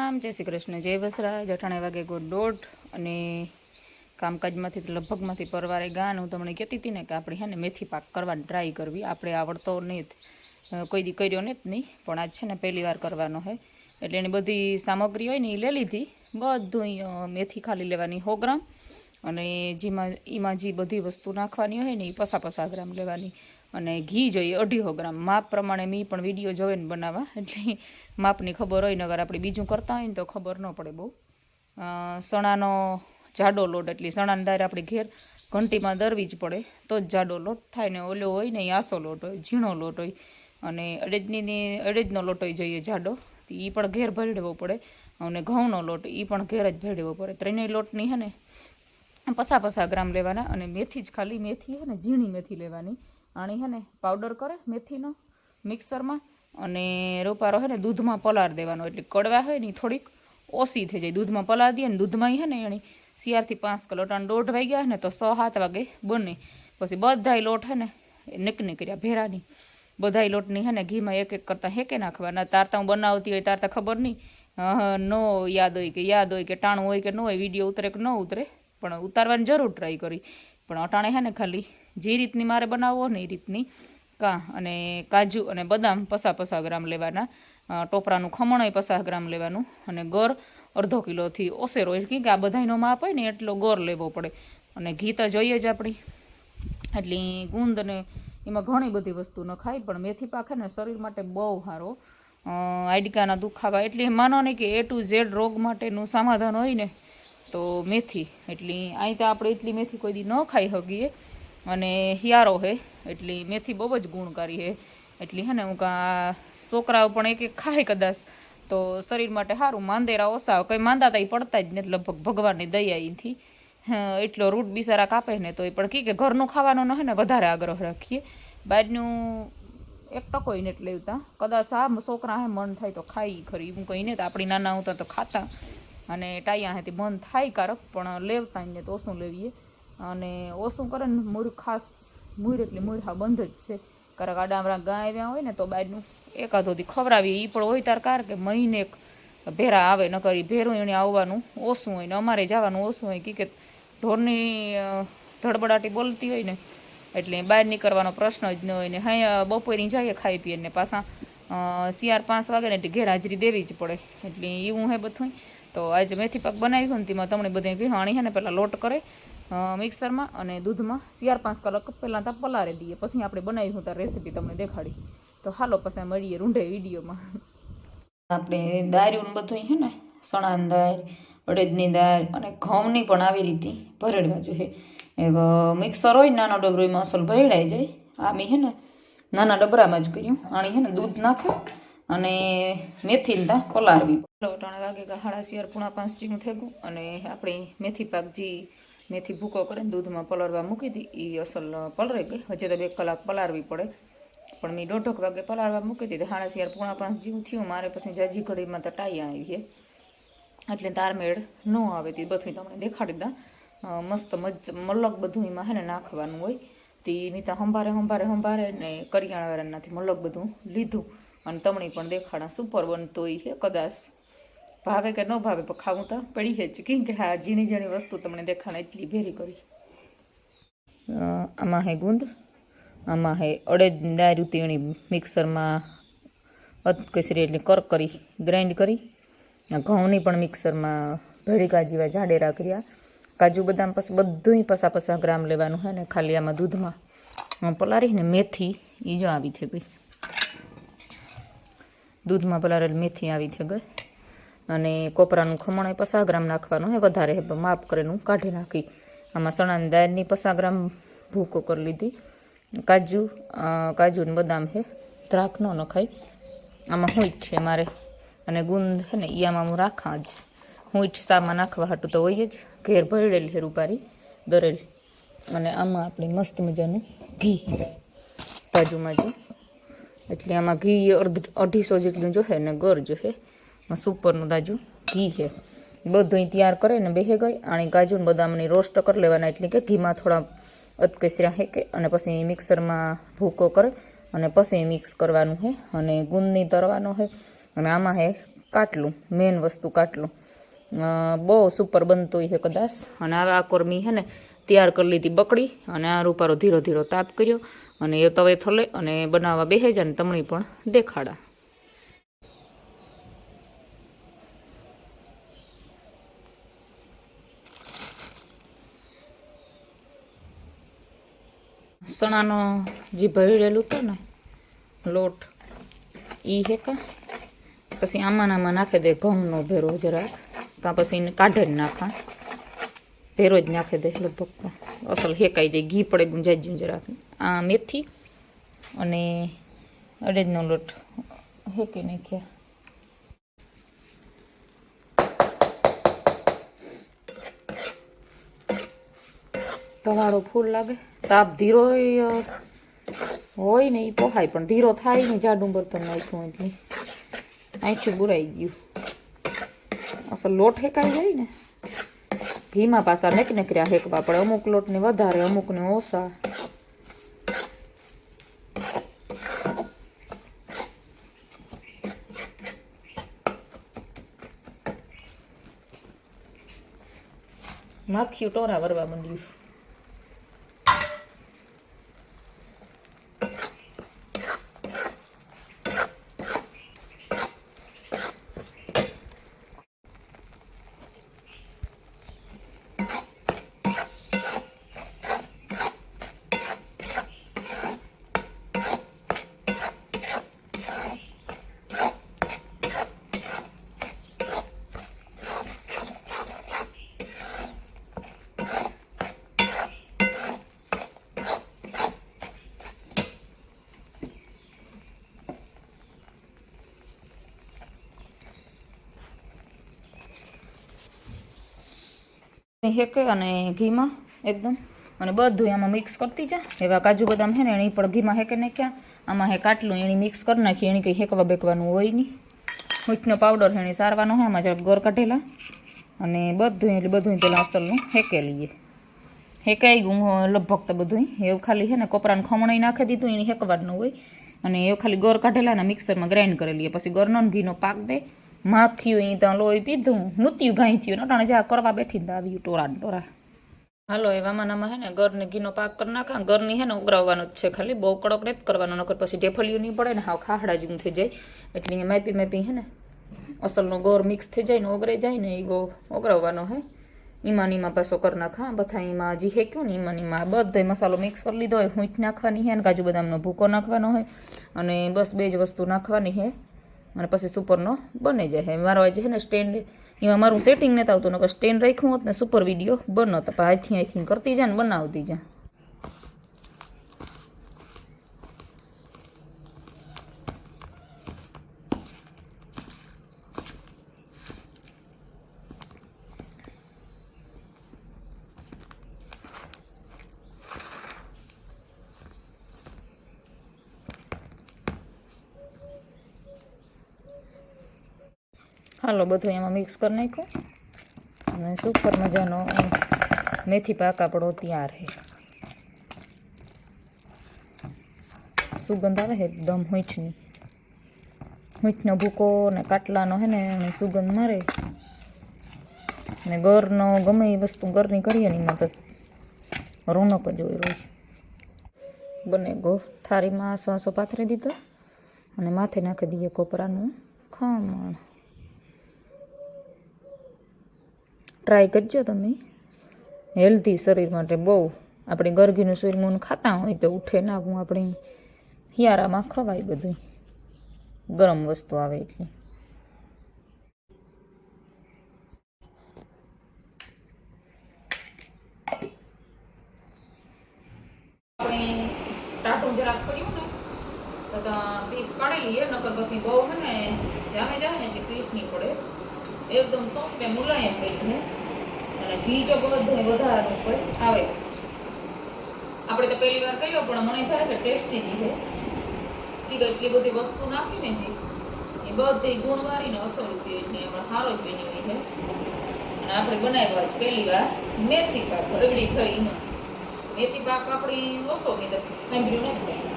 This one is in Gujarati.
રામ, જય શ્રી કૃષ્ણ, જય વસરા. જઠાણે વાગે ગોળ 1:30 અને કામકાજમાંથી લગભગમાંથી પરવારે ગાન. હું તમને કહેતી હતી ને કે આપણે હે ને મેથી પાક કરવાની ટ્રાય કરવી. આપણે આવડતો નહીં, કોઈ દી કર્યો ને જ નહીં, પણ આજ છે ને પહેલી વાર કરવાનો છે. એટલે એની બધી સામગ્રી હોય ને એ લઈ લીધી. બધું મેથી ખાલી લેવાની 100 ગ્રામ, અને એમાં જે બધી વસ્તુ નાખવાની હોય ને એ 50 ગ્રામ લેવાની. અને ઘી જોઈએ 250 ગ્રામ. માપ પ્રમાણે મેં પણ વિડીયો જોવે ને બનાવવા, એટલે માપની ખબર હોય ને. અગર આપણે બીજું કરતા હોય ને તો ખબર ન પડે બહુ. સણાનો જાડો લોટ, એટલે સણાની દાળ આપણે ઘેર ઘંટીમાં દરવી જ પડે તો જ જાડો લોટ થાય ને. ઓલો હોય ને એ આસો લોટ હોય, ઝીણો લોટ હોય. અને અડદનો લોટ હોય જોઈએ જાડો, એ પણ ઘેર ભેળવવો પડે. અને ઘઉંનો લોટ એ પણ ઘેર જ ભેળવવો પડે. ત્રણેય લોટની હે ને 50 ગ્રામ લેવાના. અને મેથી જ ખાલી મેથી હે ને ઝીણી મેથી લેવાની. આણી હે ને પાવડર કરે મેથીનો મિક્સરમાં, અને રોપારો હે ને દૂધમાં પલાર દેવાનો. એટલે કડવા હોય ને થોડીક ઓછી થઈ જાય. દૂધમાં પલાર દઈએ ને દૂધમાં હે ને એની 4 થી 5 કલાક, 1:30 વાગ્યા ને તો 6-7 વાગે બને. પછી બધાય લોટ હે ને નીકળ્યા ભેરાની બધાય લોટની હે ને ઘીમાં એક કરતાં હેકે નાખવાના. તારતા હું બનાવતી હોય તારતા ખબર નહીં, નો યાદ હોય કે ટાણું હોય કે ન હોય, વિડીયો ઉતરે કે ન ઉતરે, પણ ઉતારવાની જરૂર ટ્રાય કરી. પણ અટાણે હે ને ખાલી જે રીતની મારે બનાવવો ને એ રીતની અને કાજુ અને બદામ 50 ગ્રામ લેવાના. ટોપરાનું ખમણ હોય 50 ગ્રામ લેવાનું. અને ગોળ અડધો કિલોથી ઓસેરો, એટલે કે આ બધાનો માપ હોય ને એટલો ગોળ લેવો પડે. અને ઘી તો જોઈએ જ આપણી. એટલે ગુંદ ને એમાં ઘણી બધી વસ્તુ ન ખાય, પણ મેથી પાક છે ને શરીર માટે બહુ સારો. હાડકાના દુખાવા, એટલે માનો નહીં કે A to Z રોગ માટેનું સમાધાન હોય ને તો મેથી. એટલે અહીં તો આપણે એટલી મેથી કોઈ દી ન ખાઈ શકીએ. અને હિયારો છે એટલે મેથી બહુ જ ગુણકારી છે. એટલે હે ને હું છોકરાઓ પણ એક ખાય કદાચ તો શરીર માટે સારું. માંદેરા ઓછા, કંઈ માંદા તા પડતા જ નથી લગભગ, ભગવાનની દયા એથી. એટલો રૂટ બિચારા કાપે ને તો એ પણ કે ઘરનું ખાવાનું ન હે ને વધારે આગ્રહ રાખીએ. બહારનું 1% નથી લેવતા. કદાચ આ છોકરા હે મન થાય તો ખાઈ ખરી. હું કંઈ નહીં, તો આપણી નાના હતા તો ખાતા, અને ટાયા હતી મન થાય કારક, પણ લેવતા ને તો ઓછું લેવીએ. અને ઓછું કરે ને મૂળ એટલે મૂળા બંધ જ છે. કારણ કે આડામરા ગાય આવ્યા હોય ને તો બહારનું એકાદોથી ખવડાવીએ. એ પણ હોય તાર કાર કે મહિને ભેરા આવે, ન કરી ભેરું એને આવવાનું ઓછું હોય ને અમારે જવાનું ઓછું હોય. કે ઢોરની ધડબડાટી બોલતી હોય ને એટલે બહાર નીકળવાનો પ્રશ્ન જ ન હોય. ને હા બપોરની જઈએ ખાઈ પીએ ને પાછા 4-5 વાગે ને એટલે ઘેર હાજરી દેવી જ પડે. એટલે એવું હે બધું. તો આજે મેથી પાક બનાવ્યું ને તેમાં તમને બધે વિહાણી હે ને પહેલાં લોટ કરે મિક્સરમાં, અને દૂધમાં 4-5 કલાક પહેલાં ત્યાં પલાળી દઈએ. પછી આપણે બનાવ્યું ત્યાં રેસીપી તમને દેખાડી. તો હાલો પછી મળીએ રૂંઢે વિડીયોમાં. આપણે દાળ્યું બધું છે ને, સણાની દાળ, અડદની દાળ અને ઘઉંની પણ આવી રીતે ભરેડવા જોઈએ. મિક્સર હોય નાનો ડબરો, એમાં અસલ ભરેડાઈ જાય. આ મેં હે ને નાના ડબરામાં જ કર્યું. આણી હે ને દૂધ નાખ્યું અને મેથીને ત્યાં પલાળવી. અટાણે વાગે 4:30-4:45 જેવું થઈ ગયું. અને આપણી મેથી પાક જે મેથી ભૂકો કરીને દૂધમાં પલાળવા મૂકી હતી એ અસલ પલળી ગઈ. હજી તો 2 કલાક પલાળવી પડે, પણ મેં 1:30 વાગે પલાળવા મૂકી દીધી. 4:30-4:45 જેવું થયું મારે. પછી જાજી ઘડીમાં તો ટાયા આવી, એટલે તારમેળ ન આવે. તે બધું તમને દેખાડી દા. મસ્ત મલક બધું એમાં હે ને નાખવાનું હોય. તે મેં ત્યાં સંભારે ને કરિયાણાવાળાનાથી મલક બધું લીધું. અને તમને પણ દેખાડા. સુપર બનતો હોય છે. કદાચ ભાવે કે ન ભાવે પણ ખાવું તો પડી જ, કેમ કે હા ઝીણી ઝીણી વસ્તુ તમને દેખાડે એટલી ભેરી કરી. આમાં હે ગુંદ, આમાં હે અડદની દાળ ઉતીણી મિક્સરમાં કચરી એટલે કરક કરી ગ્રાઇન્ડ કરી. ઘઉંની પણ મિક્સરમાં ભેળીકા જેવા જાડેરા કર્યા. કાજુ બદામ પછી બધું 50 ગ્રામ લેવાનું હે ને ખાલી આમાં દૂધમાં પલાળીને. મેથી એ જો આવી થઈ ગઈ, દૂધમાં પલાળેલી મેથી આવી થઈ ગઈ. અને કોપરાનું ખમણ 50 ગ્રામ નાખવાનું હે, વધારે માપ કરેલું કાઢી નાખી. આમાં ચણાની દાળની 50 ગ્રામ ભૂકો કરી લીધી. કાજુ ને બદામ છે, દ્રાક્ષ ન નખાય. આમાં હુંઈટ છે મારે, અને ગુંદ છે ને એ આમાં હું રાખા જ. હુંઈટ શામાં નાખવા હાટું તો હોય જ, ઘેર ભરેલી છે રૂપારી દરેલ. અને આમાં આપણે મસ્ત મજાનું ઘી બાજુમાં જો, એટલે આમાં ઘી 250 જેટલું જોશે ને ગોળ જોશે. સુપરનું તાજું ઘી છે. બધું તૈયાર કરે ને બેસી ગઈ. આણી કાજુ ને બદામની રોસ્ટ કરી લેવાના, એટલે કે ઘીમાં થોડા અધકેસરા હેકે, અને પછી મિક્સરમાં ભૂકો કરે અને પછી મિક્સ કરવાનું છે. અને ગુંદની તરવાનો છે. અને આમાં છે કાટલું, મેન વસ્તુ કાટલું બહુ સુપર બનતું છે કદાચ. અને આ કોરમી છે ને તૈયાર કરી લીધી બકડી, અને આ રૂપારો ધીરો ધીરો તાપ કર્યો, અને એ તવે થલે અને બનાવવા બેસે જાય ને તમને પણ દેખાડા. સણાનો જે ભરી રહેલું હતું ને લોટ એ હેકા પછી આમાં નાખી દે ઘઉંનો ભેરો જરાક, કાં પછી કાઢે જ નાખા, ભેરો જ નાખી દે લગભગ અસલ હેકાઈ જાય, ઘી પડે ગુંજાઈ જરાક. આ મેથી અને અડદનો લોટ હેકી નાખ્યા. તવાળો ફૂલ લાગે, તાપ ધીરો હોય ને એ પોહાય, પણ ધીરો થાય ને જાડું બર્તન નાખ્યું એટલે આંખું બુરાઈ ગયું. અસલ લોટ હેકાઈ જાય ને ઘીમાં પાછા નકનકર્યા હેકવા પડે, અમુક લોટને વધારે અમુકને ઓછા. માખ્યું ટોરા વરવા માંડ્યું. હેકે અને ઘીમાં એકદમ, અને બધું આમાં મિક્સ કરતી જા. એવા કાજુ બદામ છે ને એની પણ ઘીમાં હેકે નાખ્યા, આમાં હે કાટલું એની મિક્સ કરી નાખી, એની કંઈ હેકવા બેકવાનું હોય નહીં. મીઠનો પાવડર એની સારવાનો હોય, આમાં જરાક ગોર કાઢેલા, અને બધું એટલે બધું પેલા અસલનું હેકે લઈએ. હેકાઈ ગયું લગભગ તો બધું, એવું ખાલી છે ને કોપરાનું ખમણાઈ નાખી દીધું, એની હેકવાનું હોય, અને એવું ખાલી ગોર કાઢેલા ને મિક્સરમાં ગ્રાઇન્ડ કરી લઈએ. પછી ગોરનો ઘીનો પાક દે, માખ્યું એ ત્યાં લોહી પીધું, નૂત્યું ગાઈ થયું, નટાણે જ્યાં કરવા બેઠી ને આવ્યું ટોરા ટોરા. હાલો એવામાં હે ને ગરને ઘીનો પાક કરી નાખા. ગરની હે ને ઉગરાવવાનું જ છે ખાલી, બહુ કડક નથી કરવાનું, નકર પછી ઢેફલિયું નહીં પડે ને હાવ ખાખડા જેવું થઈ જાય. એટલે અહીંયા મેપી હે ને અસલનો ગોર મિક્સ થઈ જાય ને ઓગરે જાય ને એ બહુ ઓગરાવવાનો હે. ઈમાનીમાં પાછો કરી નાખા બધા, એમાં જે હેક્યું ને ઈમાનીમાં બધો મસાલો મિક્સ કરી લીધો હોય. હૂંચ નાખવાની છે ને કાજુ બદામનો ભૂકો નાખવાનો હોય, અને બસ બે જ વસ્તુ નાખવાની છે, અને પછી સુપરનો બની જાય. મારો આજે છે ને સ્ટેન્ડ, એમાં મારું સેટિંગ નથી આવતું, નકર સ્ટેન્ડ રાખ્યું હોત ને સુપર વિડીયો બનત. હાથથી કરતી જાય ને બનાવતી જાય. હાલો બધું એમાં મિક્સ કરી નાખ્યું, અને સુપર મજાનો મેથી પાક આપણો તૈયાર છે. સુગંધ આવે છે એકદમ હૂંચની, હૂંચનો ભૂકો ને કાટલાનો છે ને એની સુગંધ મારે. ને ગરનો ગમે એ વસ્તુ ગરની કરીએ ને એમાં તો રોનક જ હોય રોજ. બને ગો થાળીમાં આસો પાથરી દીધો, અને માથે નાખી દઈએ કોપરાનું ખમણ. ટ્રાય કરજો તમે, હેલ્ધી શરીર માટે બહુ. આપણે ગરગીનું સૂરમું ખાતા હોય તો ઉઠે ના, હું આપણે હિયારામાં ખવાય બધું, ગરમ વસ્તુ આવે એટલે. આપણે ટાટું જરાક કર્યું ને તો પીસ પાડી લઈએ, નકર પછી બહુ છે ને જામે જાય ને એટલે પીસ નહીં પડે. એકદમ સોફ્ટ ને મુલાયમ પેટને, અને ઘી જો બધું વધારાનું કોઈ આવે. આપણે તો પહેલી વાર કર્યો, પણ મને થાય કે ટેસ્ટી જ છે. એટલી બધી વસ્તુ નાખીને જે એ બધી ગુણવારી ને અસર હતી, એટલે આપણે સારો જ બની હોય છે. અને આપણે બનાવ્યા જ પહેલી વાર મેથી પાક, રગડી થઈ. મેથી પાક આપણી ઓછો કીધું સાંભળ્યું નથી.